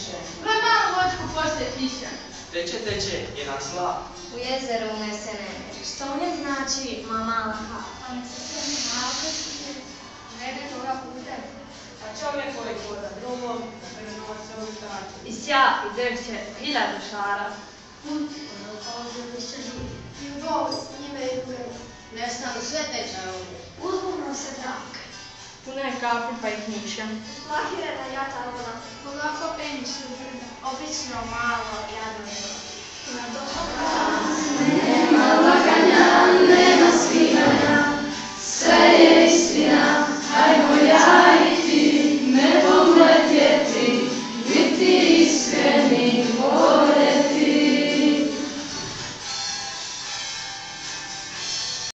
kiše. Gle malo vočku poslije kiše. Teče, jedan slap. U jezeru unesene. Što u njem znači mala hapa? Pa ne se sve navode, toga putem. A čovjek koji hoda drumom, prenose ovu štaču. I sja i drhće 1000 šara. Put, ovdje više ljudi. I u bol s njime i ugledu. Nestanu sve tečaje ovdje. Uzbogno se drake. Puno je kapi pa ih niša. Lahirena jata voda. Polako penju se u brda. Obično malo jadno je. Na dohoda.